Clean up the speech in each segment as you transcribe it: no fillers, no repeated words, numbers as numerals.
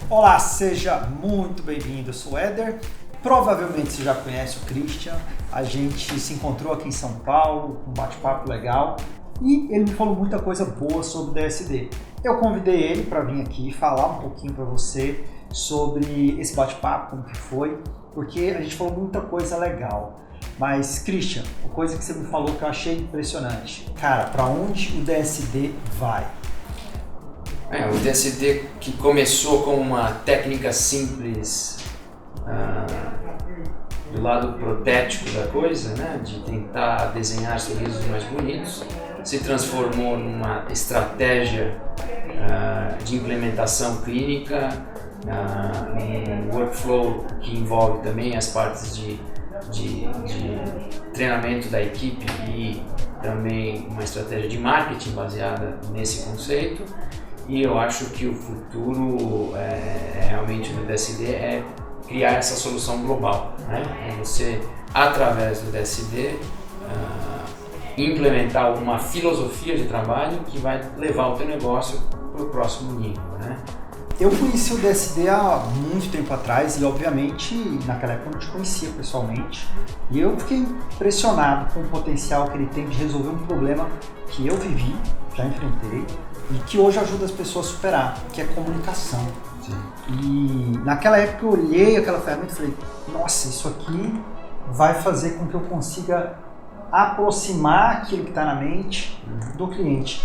Olá, seja muito bem-vindo, eu sou o Éder. Provavelmente você já conhece o Christian, a gente se encontrou aqui em São Paulo, um bate-papo legal e ele me falou muita coisa boa sobre o DSD. Eu convidei ele para vir aqui falar um pouquinho para você sobre esse bate-papo, como que foi, porque a gente falou muita coisa legal. Mas, Christian, uma coisa que você me falou que eu achei impressionante. Cara, para onde o DSD vai? O DSD que começou como uma técnica simples do lado protético da coisa, né, de tentar desenhar sorrisos mais bonitos, se transformou numa estratégia de implementação clínica, um workflow que envolve também as partes de treinamento da equipe e também uma estratégia de marketing baseada nesse conceito. E eu acho que o futuro realmente no DSD é criar essa solução global, né? É você, através do DSD, implementar uma filosofia de trabalho que vai levar o teu negócio para o próximo nível, né? Eu conheci o DSD há muito tempo atrás e, obviamente, naquela época eu não te conhecia pessoalmente. E eu fiquei impressionado com o potencial que ele tem de resolver um problema que eu vivi, já enfrentei, e que hoje ajuda as pessoas a superar, que é comunicação. Sim. E naquela época eu olhei aquela ferramenta e falei, nossa, isso aqui vai fazer com que eu consiga aproximar aquilo que está na mente do cliente.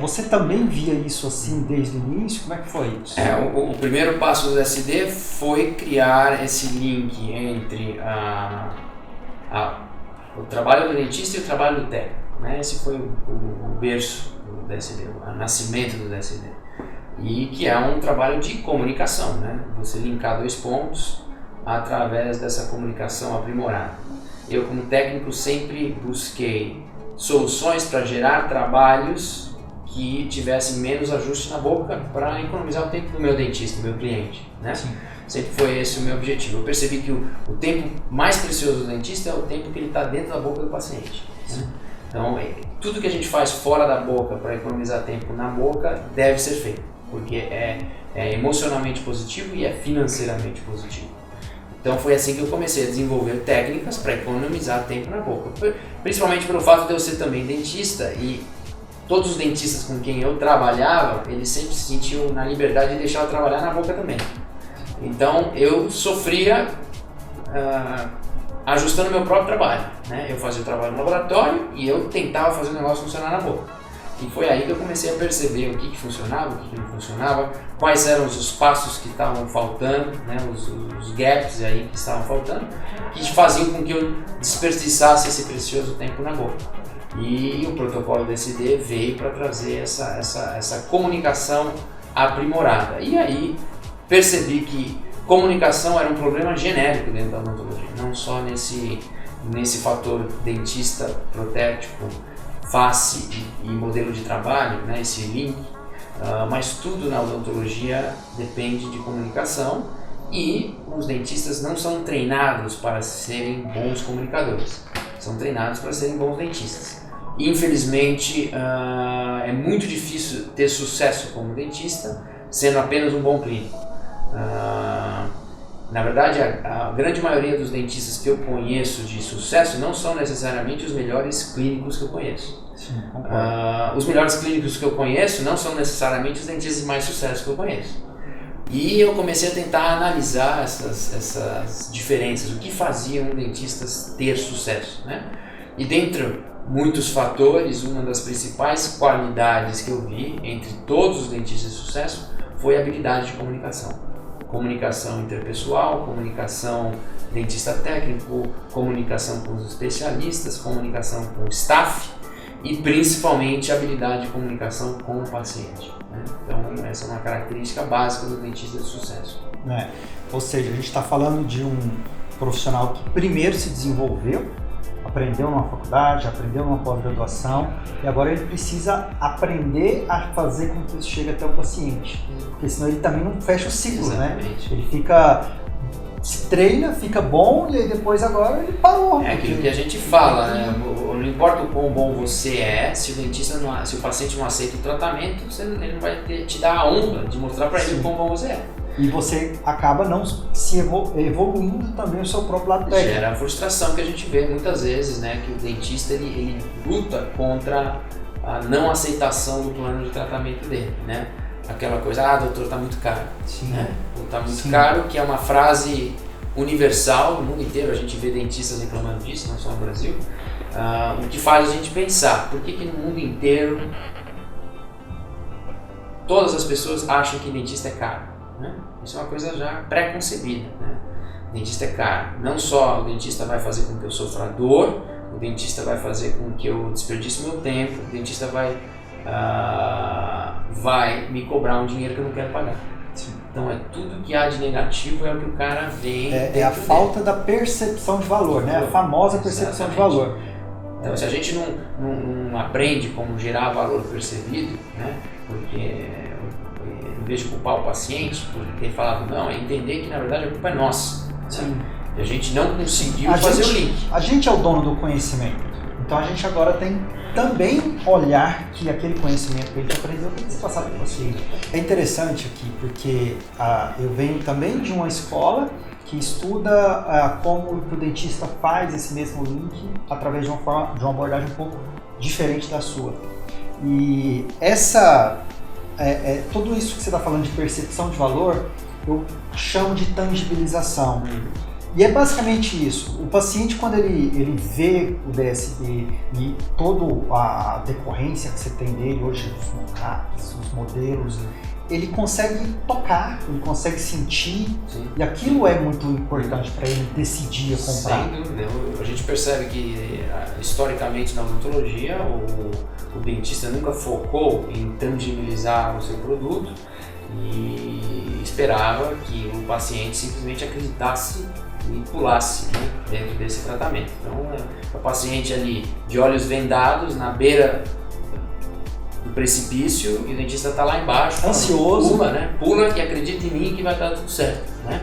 Você também via isso assim desde o início? Como é que foi isso? O primeiro passo do DSD foi criar esse link entre o trabalho do dentista e o trabalho do técnico, né? Esse foi o berço do DSD, o nascimento do DSD. E que é um trabalho de comunicação, né? Você linkar dois pontos através dessa comunicação aprimorada. Eu, como técnico, sempre busquei soluções para gerar trabalhos que tivessem menos ajuste na boca para economizar o tempo do meu dentista, do meu cliente, né? Sim. Sempre foi esse o meu objetivo. Eu percebi que o tempo mais precioso do dentista é o tempo que ele está dentro da boca do paciente. Né? Então, tudo que a gente faz fora da boca para economizar tempo na boca deve ser feito, porque é emocionalmente positivo e é financeiramente positivo. Então foi assim que eu comecei a desenvolver técnicas para economizar tempo na boca, principalmente pelo fato de eu ser também dentista e todos os dentistas com quem eu trabalhava, eles sempre se sentiam na liberdade de deixar eu trabalhar na boca também. Então eu sofria ajustando meu próprio trabalho, né? Eu fazia o trabalho no laboratório e eu tentava fazer o negócio funcionar na boca. E foi aí que eu comecei a perceber o que funcionava, o que não funcionava, quais eram os passos que estavam faltando, né? Os gaps aí que estavam faltando, que faziam com que eu desperdiçasse esse precioso tempo na boca. E o protocolo DSD veio para trazer essa comunicação aprimorada. E aí percebi que comunicação era um problema genérico dentro da odontologia, não só nesse fator dentista protético, face e modelo de trabalho, né, esse link, mas tudo na odontologia depende de comunicação e os dentistas não são treinados para serem bons comunicadores, são treinados para serem bons dentistas. Infelizmente, é muito difícil ter sucesso como dentista sendo apenas um bom clínico. Na verdade, a grande maioria dos dentistas que eu conheço de sucesso não são necessariamente os melhores clínicos que eu conheço. Sim, os melhores clínicos que eu conheço não são necessariamente os dentistas de mais sucesso que eu conheço. E eu comecei a tentar analisar essas diferenças, o que fazia um dentista ter sucesso, né? E dentre muitos fatores, uma das principais qualidades que eu vi entre todos os dentistas de sucesso foi a habilidade de comunicação. Comunicação interpessoal, comunicação dentista técnico, comunicação com os especialistas, comunicação com o staff e principalmente a habilidade de comunicação com o paciente, né? Então essa é uma característica básica do dentista de sucesso. Ou seja, a gente está falando de um profissional que primeiro se desenvolveu, aprendeu numa faculdade, aprendeu numa pós-graduação e agora ele precisa aprender a fazer com que isso chegue até o paciente, porque senão ele também não fecha o ciclo. Exatamente. Né? Ele se treina, fica bom e aí depois agora ele parou. É aquilo que a gente fala, né? Não importa o quão bom você é, se o paciente não aceita o tratamento, ele não vai te dar a honra de mostrar para ele o quão bom você é. E você acaba não se evoluindo também o seu próprio lado técnico. Gera a frustração que a gente vê muitas vezes, né? Que o dentista ele luta contra a não aceitação do plano de tratamento dele, né? Aquela coisa, doutor, tá muito caro. Sim. Né? Tá muito caro, que é uma frase universal, no mundo inteiro a gente vê dentistas reclamando disso, não só no Brasil. O que faz a gente pensar, por que no mundo inteiro todas as pessoas acham que dentista é caro? Né? Isso é uma coisa já pré-concebida. Né? Dentista é caro. Não só o dentista vai fazer com que eu sofra dor, o dentista vai fazer com que eu desperdice meu tempo, o dentista vai me cobrar um dinheiro que eu não quero pagar. Sim. Então tudo que há de negativo é o que o cara vê. É a falta da percepção de valor, né? A famosa percepção de valor. Então se a gente não aprende como gerar valor percebido, né? Porque em vez de culpar o paciente por ter falado não, é entender que na verdade a culpa é nossa. Sim. E a gente não conseguiu fazer o link. A gente é o dono do conhecimento. Então a gente agora tem também olhar que aquele conhecimento que a gente aprendeu tem que ser passado para o paciente. É interessante aqui porque eu venho também de uma escola que estuda como o dentista faz esse mesmo link através de uma abordagem um pouco diferente da sua. E tudo isso que você está falando de percepção de valor, eu chamo de tangibilização. E é basicamente isso. O paciente, quando ele vê o DSD e toda a decorrência que você tem dele hoje, os mock-ups, os modelos, ele consegue tocar, ele consegue sentir. Sim. E aquilo é muito importante para ele decidir comprar. Sem dúvida. A gente percebe que historicamente na odontologia o dentista nunca focou em tangibilizar o seu produto e esperava que o paciente simplesmente acreditasse e pulasse, né, dentro desse tratamento. Então, o paciente ali de olhos vendados na beira do precipício e o dentista está lá embaixo, ansioso, pula que acredita em mim que vai dar tudo certo, né?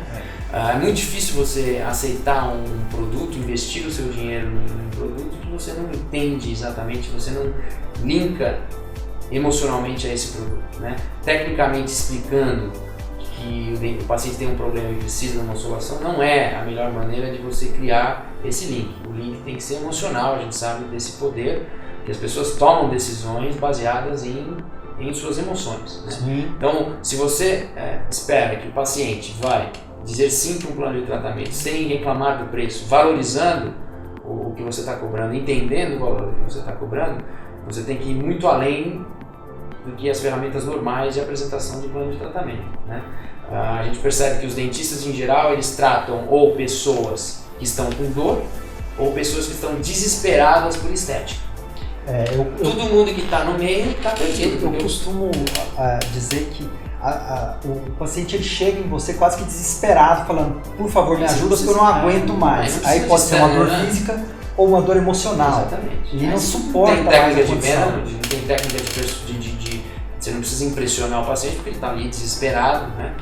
É muito difícil você aceitar um produto, investir o seu dinheiro num produto que você não entende exatamente, você não linka emocionalmente a esse produto, né? Tecnicamente explicando que o paciente tem um problema e precisa de uma solução, não é a melhor maneira de você criar esse link. O link tem que ser emocional, a gente sabe desse poder, que as pessoas tomam decisões baseadas em suas emoções. Né? Então, se você espera que o paciente vai dizer sim para um plano de tratamento sem reclamar do preço, valorizando o que você está cobrando, entendendo o valor que você está cobrando, você tem que ir muito além do que as ferramentas normais de apresentação de plano de tratamento. Né? A gente percebe que os dentistas em geral eles tratam ou pessoas que estão com dor ou pessoas que estão desesperadas por estética. Todo mundo que está no meio está perdido. Eu costumo dizer que o paciente ele chega em você quase que desesperado, falando, por favor, me ajuda porque eu não aguento mais. Aí pode ser uma dor física ou uma dor emocional. Exatamente. Ele não suporta mais a condição. não tem técnica de você não precisa impressionar o paciente porque ele está ali desesperado, né?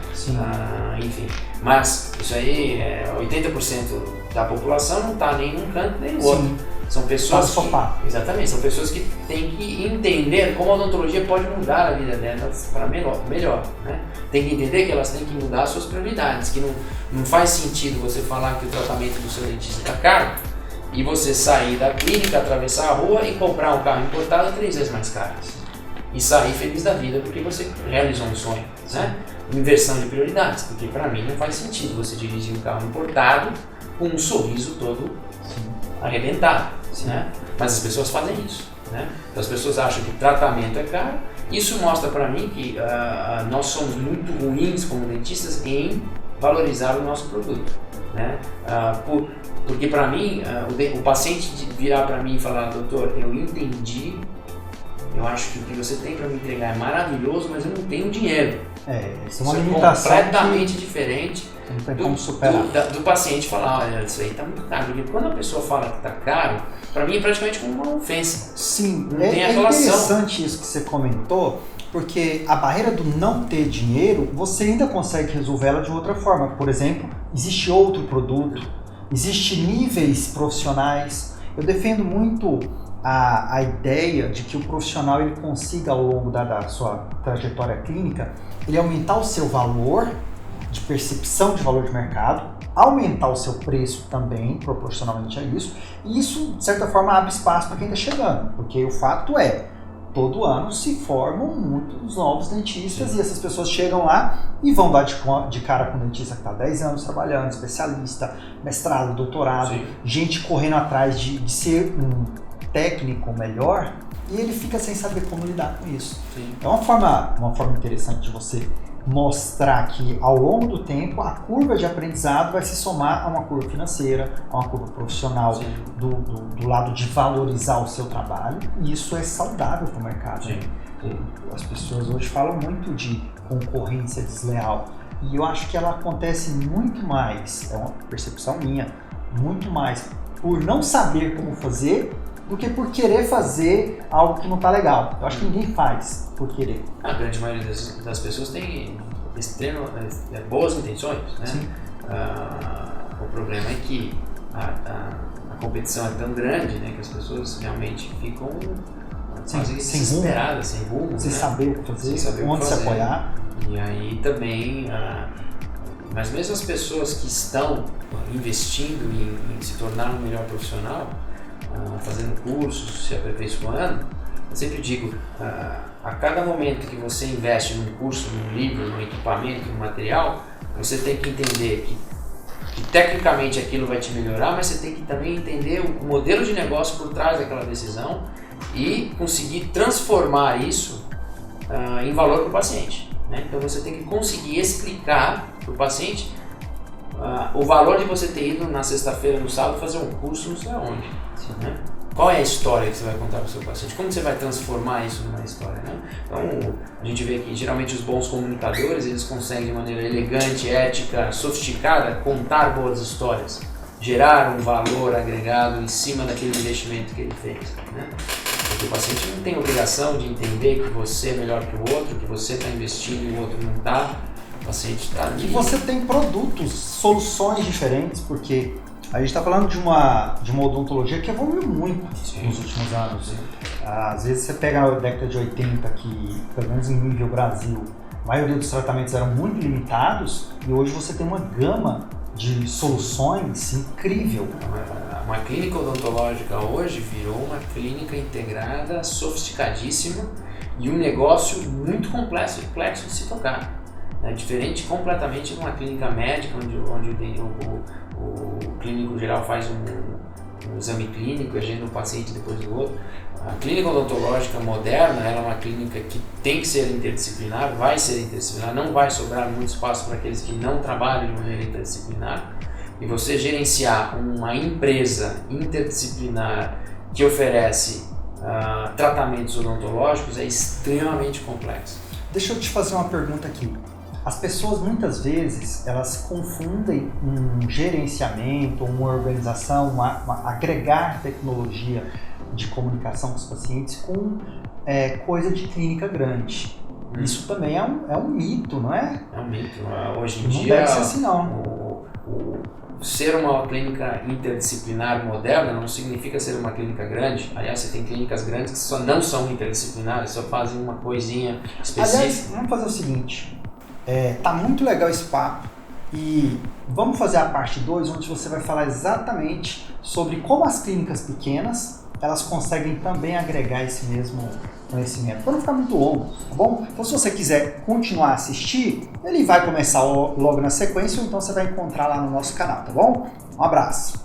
Enfim, mas isso aí, 80% da população não está nem num canto nem no outro. São pessoas exatamente, são pessoas que têm que entender como a odontologia pode mudar a vida delas para melhor, né? Tem que entender que elas têm que mudar as suas prioridades, que não faz sentido você falar que o tratamento do seu dentista está caro e você sair da clínica, atravessar a rua e comprar um carro importado 3 vezes mais caro. E sair feliz da vida porque você realizou um sonho, né? Inversão de prioridades, porque para mim não faz sentido você dirigir um carro importado com um sorriso todo arrebentado, né? Mas as pessoas fazem isso, né? Então as pessoas acham que tratamento é caro. Isso mostra para mim que nós somos muito ruins como dentistas em valorizar o nosso produto, né? Porque para mim, o paciente virar para mim e falar, doutor, eu entendi, eu acho que o que você tem para me entregar é maravilhoso, mas eu não tenho dinheiro. Isso é uma limitação completamente diferente do paciente falar, olha, isso aí está muito caro. Porque quando a pessoa fala que está caro, para mim é praticamente como uma ofensa. Sim, não tem a relação. Interessante isso que você comentou, porque a barreira do não ter dinheiro, você ainda consegue resolvê-la de outra forma. Por exemplo, existe outro produto, existe níveis profissionais. Eu defendo muito a ideia de que o profissional ele consiga, ao longo da sua trajetória clínica, ele aumentar o seu valor de percepção de valor de mercado, aumentar o seu preço também, proporcionalmente a isso, e isso, de certa forma, abre espaço para quem está chegando, porque o fato é, todo ano se formam muitos novos dentistas. Sim. E essas pessoas chegam lá e vão dar de cara com um dentista que está 10 anos trabalhando, especialista, mestrado, doutorado, Sim. gente correndo atrás de ser um técnico melhor, e ele fica sem saber como lidar com isso. Sim. É uma forma interessante de você mostrar que ao longo do tempo a curva de aprendizado vai se somar a uma curva financeira, a uma curva profissional, do lado de valorizar o seu trabalho, e isso é saudável para o mercado. Sim. As pessoas hoje falam muito de concorrência desleal, e eu acho que ela acontece muito mais, é uma percepção minha, muito mais por não saber como fazer do que por querer fazer algo que não está legal. Eu acho que ninguém faz por querer. A grande maioria das pessoas tem boas intenções, né? Sim. O problema é que a competição é tão grande, né, que as pessoas realmente ficam quase desesperadas, sem rumo, sem né? saber o que fazer, onde se apoiar. E aí também, mas mesmo as pessoas que estão investindo em se tornar um melhor profissional, fazendo cursos, se aperfeiçoando, eu sempre digo, a cada momento que você investe num curso, num livro, num equipamento, num material, você tem que entender que tecnicamente aquilo vai te melhorar, mas você tem que também entender o modelo de negócio por trás daquela decisão e conseguir transformar isso em valor para o paciente, né? Então você tem que conseguir explicar para o paciente o valor de você ter ido na sexta-feira, no sábado, fazer um curso não sei aonde, né? Qual é a história que você vai contar para o seu paciente? Como você vai transformar isso numa história, né? Então, a gente vê que geralmente os bons comunicadores, eles conseguem de maneira elegante, ética, sofisticada, contar boas histórias, gerar um valor agregado em cima daquele investimento que ele fez, né? Porque o paciente não tem obrigação de entender que você é melhor que o outro, que você está investindo e o outro não está. O paciente está ali. Que você tem produtos, soluções diferentes, porque a gente está falando de uma odontologia que evoluiu muito nos últimos anos. Sim. Às vezes você pega a década de 80, que pelo menos em nível Brasil, a maioria dos tratamentos eram muito limitados, e hoje você tem uma gama de soluções incrível. Uma clínica odontológica hoje virou uma clínica integrada, sofisticadíssima, e um negócio muito complexo de se tocar. É diferente completamente de uma clínica médica, onde o clínico geral faz um exame clínico, agenda um paciente depois do outro. A clínica odontológica moderna, ela é uma clínica que tem que ser interdisciplinar, vai ser interdisciplinar, não vai sobrar muito espaço para aqueles que não trabalham de maneira interdisciplinar. E você gerenciar uma empresa interdisciplinar que oferece tratamentos odontológicos é extremamente complexo. Deixa eu te fazer uma pergunta aqui. As pessoas muitas vezes elas confundem um gerenciamento, uma organização, agregar tecnologia de comunicação com os pacientes com coisa de clínica grande. Isso também é um mito, não é? É um mito. Hoje em dia não deve ser assim, não. Ser uma clínica interdisciplinar moderna não significa ser uma clínica grande. Aliás, você tem clínicas grandes que só não são interdisciplinares, só fazem uma coisinha específica. Aliás, vamos fazer o seguinte. Tá muito legal esse papo e vamos fazer a parte 2, onde você vai falar exatamente sobre como as clínicas pequenas elas conseguem também agregar esse mesmo conhecimento, para não ficar muito longo, tá bom? Então, se você quiser continuar a assistir, ele vai começar logo na sequência, ou então você vai encontrar lá no nosso canal, tá bom? Um abraço!